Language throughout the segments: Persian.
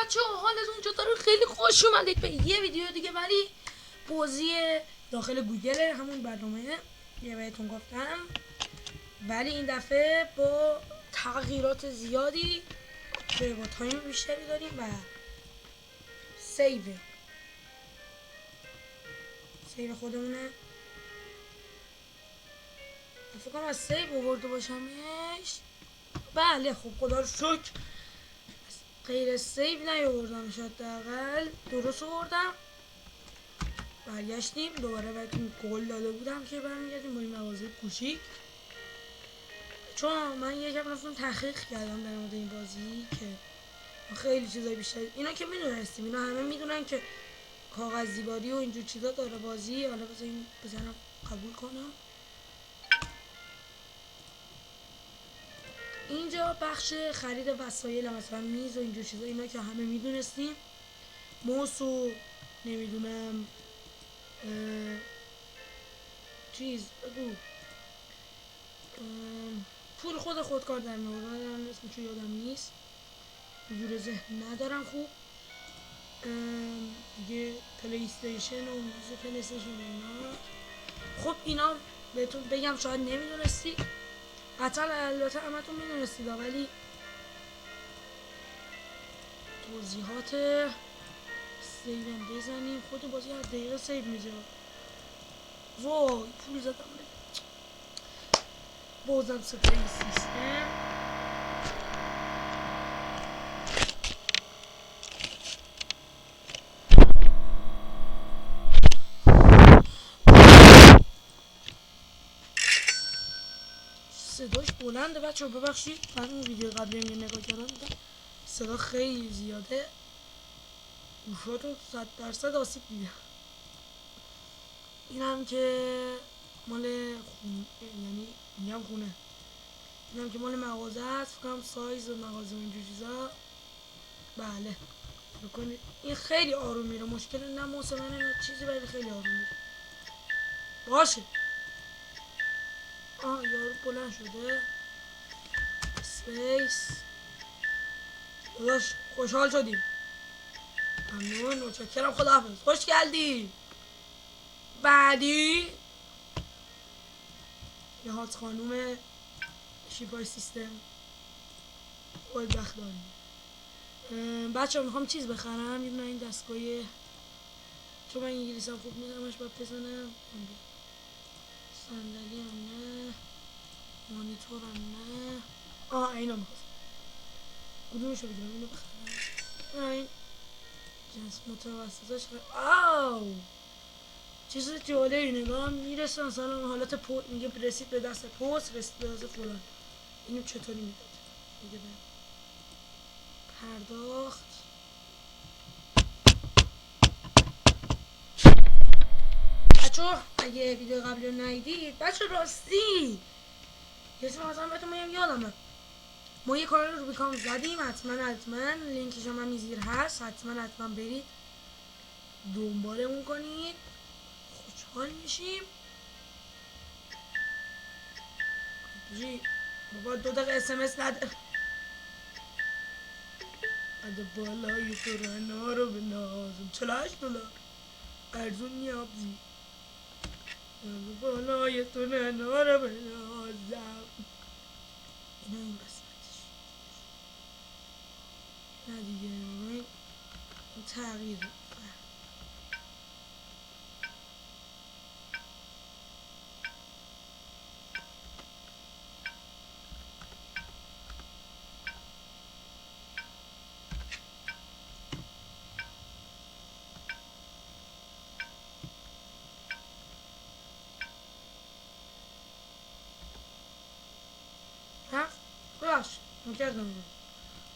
بچه ها، حالتون چطوره؟ خیلی خوش اومدید به یه ویدیو دیگه، ولی بازی داخل گوگل، همون برنامه یه بهتون گفتم، ولی این دفعه با تغییرات زیادی که با تایم بیشتری داریم و سیو خودمونه. فکر کنم از سیو آورده باشمش. بله خب خدا رو شکر غیر سیو نیاوردم، حداقل درست آوردم. برگشتیم دوباره بهتون قول داده بودم که برمیگردیم با این مغازه کوچیک، چون من یکم رفتم تحقیق کردم در مورد این بازی که خیلی چیزای بیشتر اینا که میدونستیم، اینا همه میدونن که کاغذ دیواری و اینجور چیزا داره بازی. حالا بزنم قبول کنم. اینجا بخش خرید وسایل، مثلا میز و اینجور چیزا، اینا که همه میدونستیم. موس و نمیدونم چیز بگو، پول خودکار در میوردم، اسمشو یادم نیست، حضور ذهن ندارم خوب. دیگه پلی استیشن و موزیک پلی استیشن اینا. خب اینا بهتون بگم شاید نمیدونستی، قطعا البته همتون میدونستید، ولی توضیحات سیوم بزنیم. خود بازی هر دقیقه سیو میشه. وای پول زدم بازم صفحه سیستم. صداش بلنده بچه ها، ببخشید من اون ویدیو قبلی یه نگاه کردم دیدم صدا خیلی زیاده، گوشاتون 100% آسیب دیده. این هم که مال خونه، یعنی میگم خونه، این هم که مال مغازه هست. فکرم سایز مغازه و اینجور چیزا. بله بکنید. این خیلی آروم میره، مشکل نه موسمه نه چیزی، ولی خیلی آروم میره. باشه یارو بلند شده. اسپیس داداش، خوشحال شدیم، ممنون، متشکرم، خداحافظ، خوش گردی. بعدی نهاد خانوم شیفای سیستم، خوشبخت داریم. بچه ها میخوام چیز بخرم، یه این دستگاهی، چون من انگلیسی هم خوب نیستمش، باید بزنم. صندلی هم نه، مانیتور هم نه. اینا میخواستم کدومشو بگیرم؟ اینو بخرم. این جنس متوسطش چیز جالبی نگاه میرسه، مثلا حالت میگه رسید به دست پست، رسید به دست فلان. اینو چطوری میداد؟ میگه به پرداخت. بچه اگه ویدیو قبلی رو ندیدید، بچه راستی یه چیز مثلا بهتون میگم یادمه، ما یه کانال روبیکام زدیم، حتما لینکش هم همین زیر هست، حتما برید دنبالمون کنید، خوشحال میشیم. جی بابا 2 دقیقه SMS نده. از بالای تو رنا رو بنازم، $48 ارزون نیابزی. از بالای تو رنا رو بنازم. اینا این قسمتش نه دیگه، این تغییر. ببخش نکردم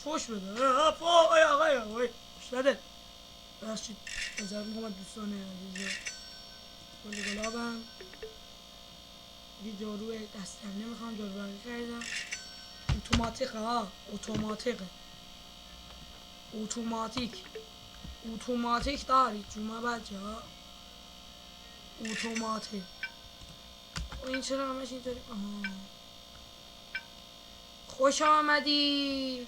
فوش بده. آقای فوش نده. ببخشید بذار میخوام دوستان عزیز گل گلابم یه جارو دستم نمیخوام، جارو برقی خریدم. اتوماتیک دارید شما بچه ها، اتوماتیک. این چرا همش اینطوری؟ خوش آمدی.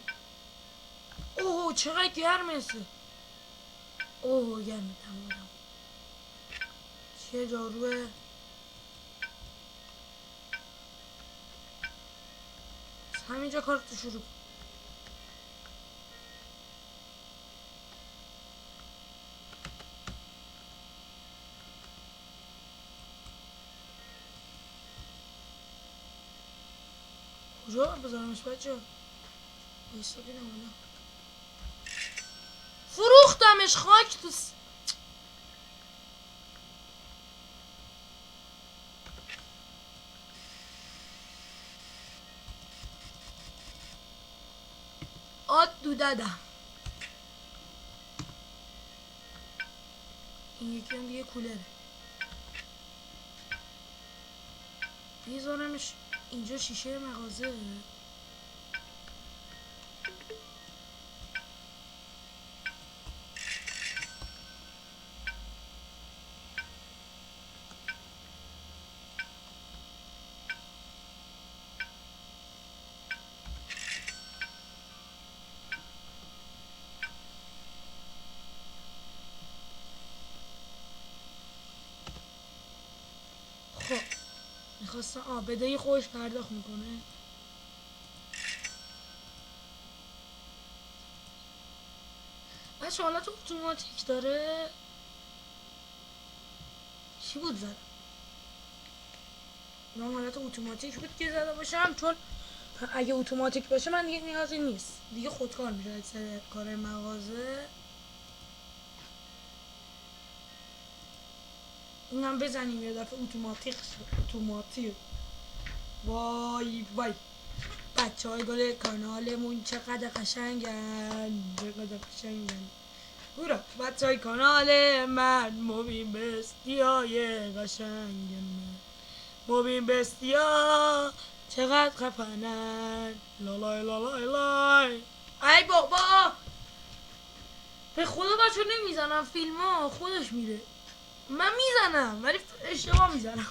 اوه چقدر گرمه. اوه گرمه تمام. چیه داروه؟ همینجا کارتو شروع کن. کجا بذارمش بچه؟ ایستادی نمونه فروختمش خاک تو آد دو دادم. این یکی هم دیگه کولره. بیزارمش اینجا شیشه مغازه. خب میخواستم بدهی خودش پرداخت میکنه. بچه حالت اتوماتیک داره. چی بود زدم؟ من حالت اتوماتیک بود که زده باشم، چون اگه اتوماتیک باشه من دیگه نیازی نیست، دیگه خودکار میشه اکثر کار مغازه. اینم بزنیم یه دفعه اتوماتیک. وای وای بچه های گل کانالمون چقدر قشنگن. هورا بچه های کانال من مبین بستی های قشنگ من. مبین بستی ها چقدر خفنن. لالای لالای لای. ای بابا به خدا بچه نمیزنم فیلم ها خودش میره. من میزنم ولی اشتباه میزنم.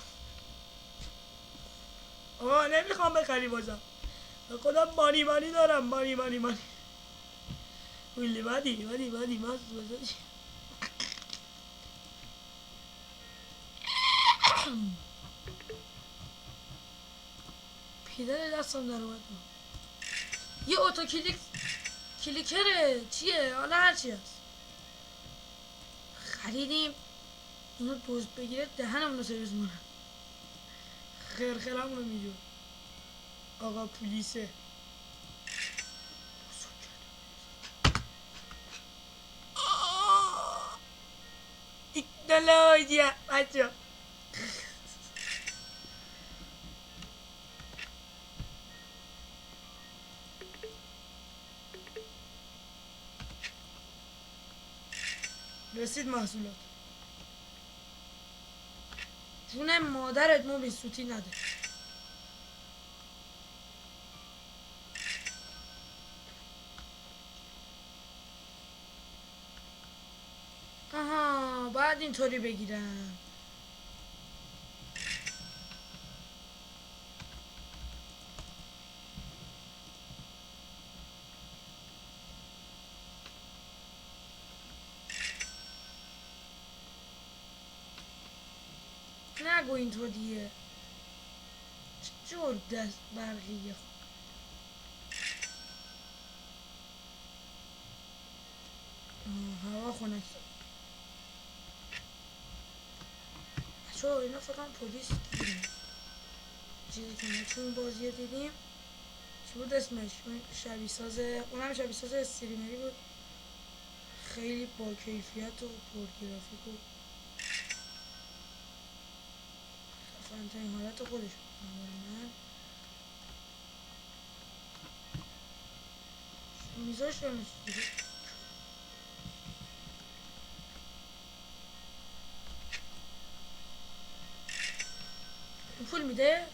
آه نمیخوام بخری بازم. به خدا مانی دارم. مانی ولی مادی ماست بزنش. پیدر دستم در اومد. یه اوتو کلیکره چیه؟ حالا هرچی هست خریدیم. اینو دوز بگیره دهنم رو سرویس مونه. خرخرم رو میجور. آقا پولیسه. تکنولوژی بچه. رسید محصولات. جون مادرت مو سوتی نده. آها باید اینطوری بگیرم. نگو اینطوریه. چجور دست برقیه. هوا خنک شد. بچه اینا فکرم پلیس گیریم. چیزی که ما چون بازی دیدیم چی بود اسمش؟ شبیه ساز، اونم شبیه ساز استریمری بود. خیلی با کیفیت و پرگرافیک و خفن‌ترین حالت خودش من میذاشتمش دیگه. پول میده؟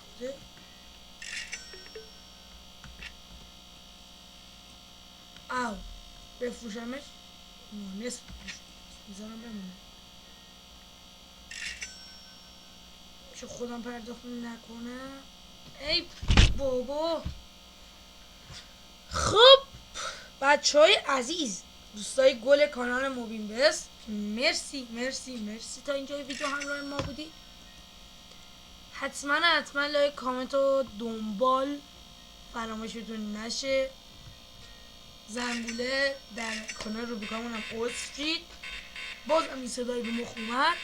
او بفروشمش؟ نصف میذارم بمونه. چه خودم پرداخت نکنم. ای بابا. خب بچهای عزیز، دوستای گل کانال موبین بست، مرسی مرسی مرسی تا اینجای ویدیو همراه ما بودید. حتما لایک کامنت و دنبال فراموشتون نشه. زنگوله در کانال روبیکامون هم اوسترید. باز این صدای به مخ اومد.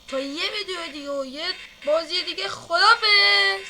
تا یه ویدیو دیگه و یه بازی دیگه، خدافظ.